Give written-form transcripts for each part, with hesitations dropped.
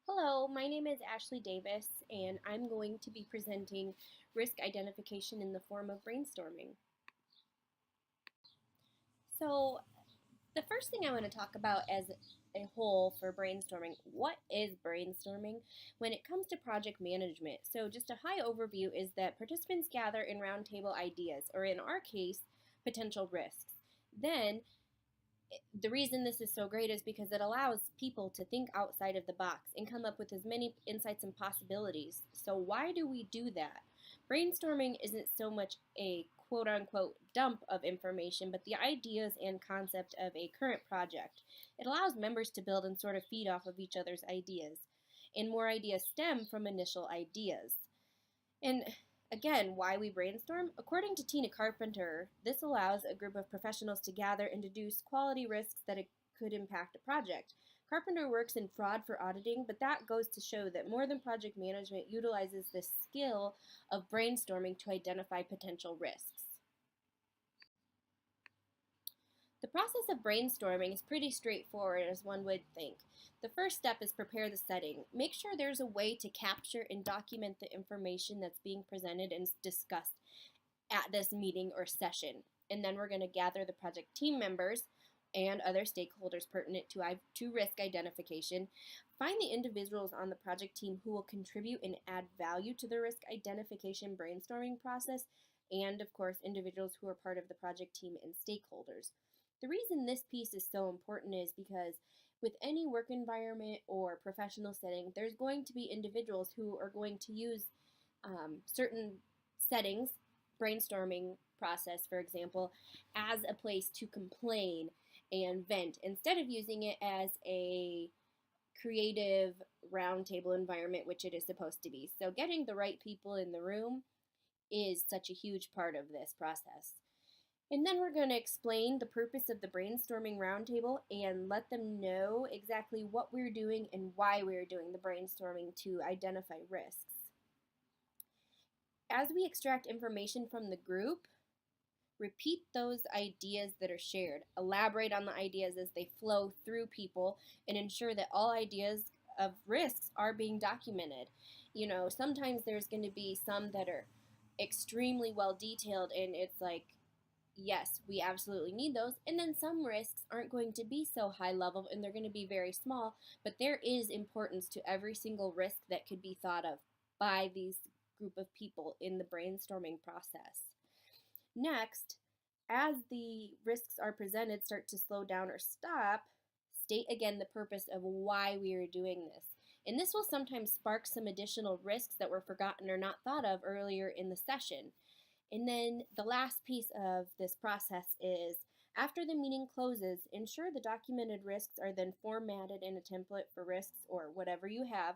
Hello, my name is Ashley Davis, and I'm going to be presenting risk identification in the form of brainstorming. So, the first thing I want to talk about as a whole for brainstorming, what is brainstorming when it comes to project management? So, just a high overview is that participants gather in roundtable ideas, or in our case, potential risks. Then the reason this is so great is because it allows people to think outside of the box and come up with as many insights and possibilities. So, why do we do that? Brainstorming isn't so much a quote unquote dump of information, but the ideas and concept of a current project. It allows members to build and sort of feed off of each other's ideas, and more ideas stem from initial ideas. And again, why we brainstorm? According to Tina Carpenter, this allows a group of professionals to gather and deduce quality risks that it could impact a project. Carpenter works in fraud for auditing, but that goes to show that more than project management utilizes the skill of brainstorming to identify potential risks. The process of brainstorming is pretty straightforward as one would think. The first step is prepare the setting. Make sure there's a way to capture and document the information that's being presented and discussed at this meeting or session. And then we're going to gather the project team members and other stakeholders pertinent to risk identification. Find the individuals on the project team who will contribute and add value to the risk identification brainstorming process, and of course, individuals who are part of the project team and stakeholders. The reason this piece is so important is because with any work environment or professional setting, there's going to be individuals who are going to use certain settings, brainstorming process, for example, as a place to complain and vent instead of using it as a creative roundtable environment, which it is supposed to be. So, getting the right people in the room is such a huge part of this process. And then we're going to explain the purpose of the brainstorming roundtable and let them know exactly what we're doing and why we're doing the brainstorming to identify risks. As we extract information from the group, repeat those ideas that are shared, elaborate on the ideas as they flow through people, and ensure that all ideas of risks are being documented. Sometimes there's going to be some that are extremely well detailed, and it's like, yes, we absolutely need those. And then some risks aren't going to be so high level and they're going to be very small, but there is importance to every single risk that could be thought of by these group of people in the brainstorming process. Next, as the risks are presented start to slow down or stop, state again the purpose of why we are doing this. And this will sometimes spark some additional risks that were forgotten or not thought of earlier in the session. And then the last piece of this process is after the meeting closes, ensure the documented risks are then formatted in a template for risks or whatever you have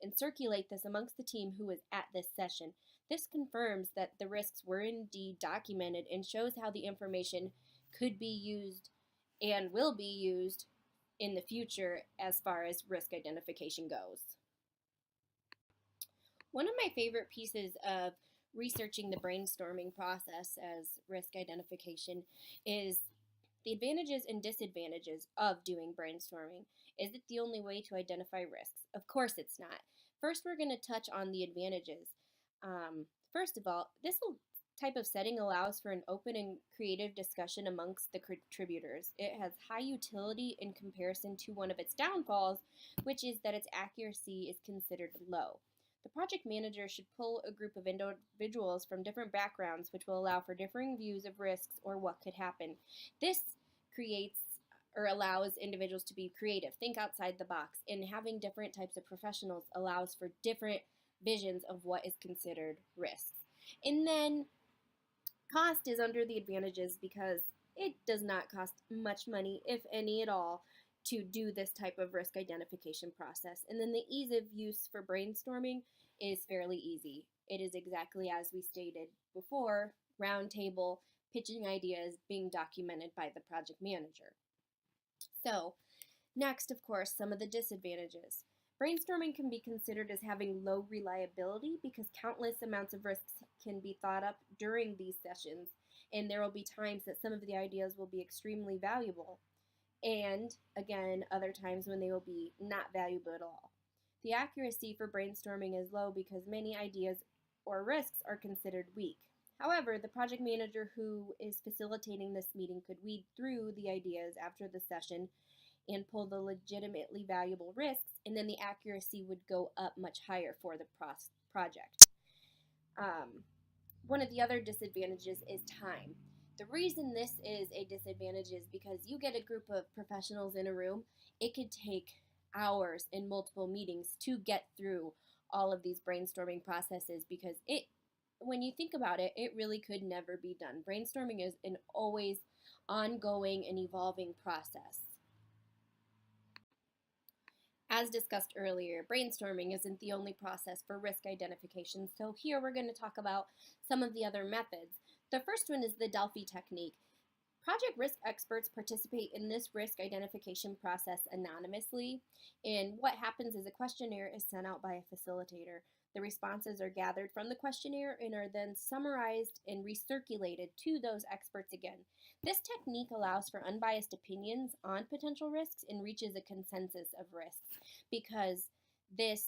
and circulate this amongst the team who was at this session. This confirms that the risks were indeed documented and shows how the information could be used and will be used in the future as far as risk identification goes. One of my favorite pieces of researching the brainstorming process as risk identification is the advantages and disadvantages of doing brainstorming. Is it the only way to identify risks? Of course it's not. First, we're going to touch on the advantages. First of all, this type of setting allows for an open and creative discussion amongst the contributors. It has high utility in comparison to one of its downfalls, which is that its accuracy is considered low. The project manager should pull a group of individuals from different backgrounds, which will allow for differing views of risks or what could happen. This creates or allows individuals to be creative, think outside the box, and having different types of professionals allows for different visions of what is considered risks. And then cost is under the advantages because it does not cost much money, if any at all, to do this type of risk identification process. And then the ease of use for brainstorming is fairly easy. It is exactly as we stated before, roundtable, pitching ideas, being documented by the project manager. So, next, of course, some of the disadvantages. Brainstorming can be considered as having low reliability because countless amounts of risks can be thought up during these sessions, and there will be times that some of the ideas will be extremely valuable, and again, other times when they will be not valuable at all. The accuracy for brainstorming is low because many ideas or risks are considered weak. However, the project manager who is facilitating this meeting could weed through the ideas after the session and pull the legitimately valuable risks, and then the accuracy would go up much higher for the project. Um, One of the other disadvantages is time. The reason this is a disadvantage is because you get a group of professionals in a room, it could take hours in multiple meetings to get through all of these brainstorming processes because when you think about it, it really could never be done. Brainstorming is an always ongoing and evolving process. As discussed earlier, brainstorming isn't the only process for risk identification, so here we're going to talk about some of the other methods. The first one is the Delphi technique. Project risk experts participate in this risk identification process anonymously, and what happens is a questionnaire is sent out by a facilitator. The responses are gathered from the questionnaire and are then summarized and recirculated to those experts again. This technique allows for unbiased opinions on potential risks and reaches a consensus of risks because this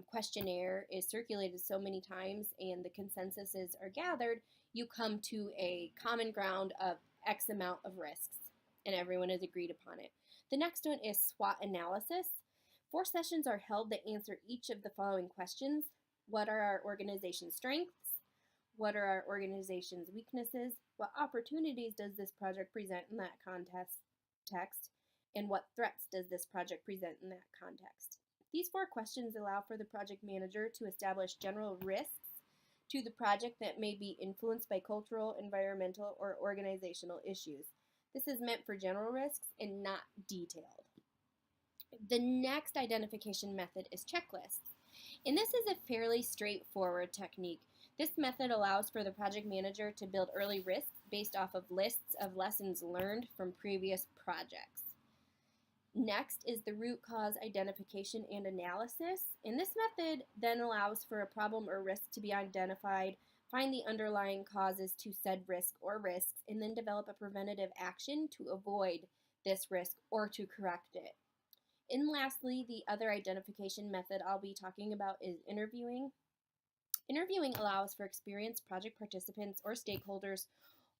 questionnaire is circulated so many times and the consensuses are gathered, you come to a common ground of X amount of risks, and everyone has agreed upon it. The next one is SWOT analysis. 4 sessions are held that answer each of the following questions. What are our organization's strengths? What are our organization's weaknesses? What opportunities does this project present in that context? And what threats does this project present in that context? These 4 questions allow for the project manager to establish general risks to the project that may be influenced by cultural, environmental, or organizational issues. This is meant for general risks and not detailed. The next identification method is checklists. And this is a fairly straightforward technique. This method allows for the project manager to build early risks based off of lists of lessons learned from previous projects. Next is the root cause identification and analysis. And this method then allows for a problem or risk to be identified, find the underlying causes to said risk or risks, and then develop a preventative action to avoid this risk or to correct it. And lastly, the other identification method I'll be talking about is interviewing. Interviewing allows for experienced project participants or stakeholders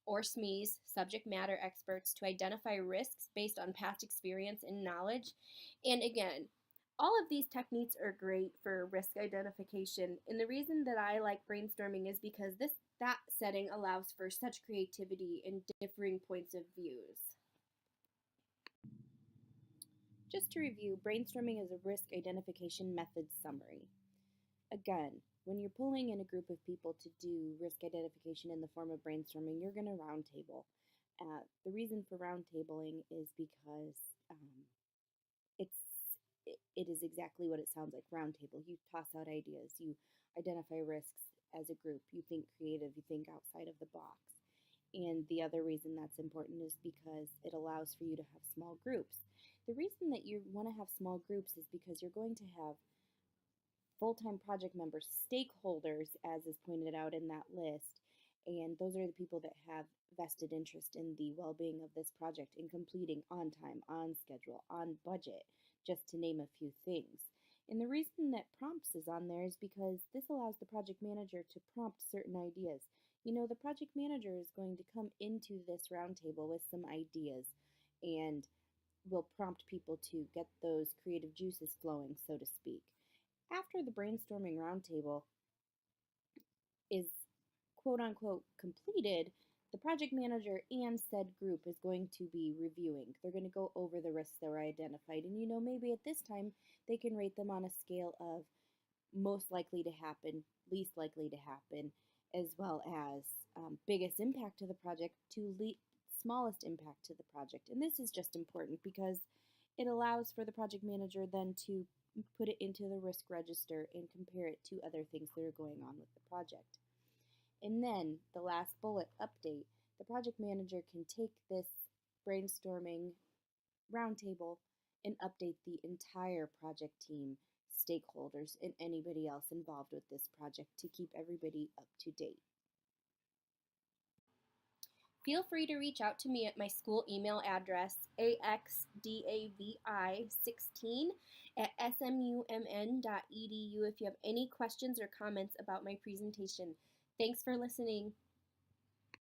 or SMEs, subject matter experts, to identify risks based on past experience and knowledge. And again, all of these techniques are great for risk identification. And the reason that I like brainstorming is because that setting allows for such creativity and differing points of views. Just to review, brainstorming is a risk identification method summary. Again, when you're pulling in a group of people to do risk identification in the form of brainstorming, you're going to roundtable. The reason for roundtabling is because it is exactly what it sounds like, roundtable. You toss out ideas, you identify risks as a group, you think creative, you think outside of the box. And the other reason that's important is because it allows for you to have small groups. The reason that you want to have small groups is because you're going to have full-time project members, stakeholders, as is pointed out in that list, and those are the people that have vested interest in the well-being of this project in completing on time, on schedule, on budget, just to name a few things. And the reason that prompts is on there is because this allows the project manager to prompt certain ideas. You know, the project manager is going to come into this roundtable with some ideas and will prompt people to get those creative juices flowing, so to speak. After the brainstorming roundtable is quote unquote completed, the project manager and said group is going to be reviewing. They're going to go over the risks that were identified. And maybe at this time they can rate them on a scale of most likely to happen, least likely to happen, as well as biggest impact to the project to smallest impact to the project. And this is just important because it allows for the project manager then to put it into the risk register and compare it to other things that are going on with the project. And then the last bullet, update. The project manager can take this brainstorming roundtable and update the entire project team, stakeholders, and anybody else involved with this project to keep everybody up to date. Feel free to reach out to me at my school email address, axdavi16@smumn.edu if you have any questions or comments about my presentation. Thanks for listening.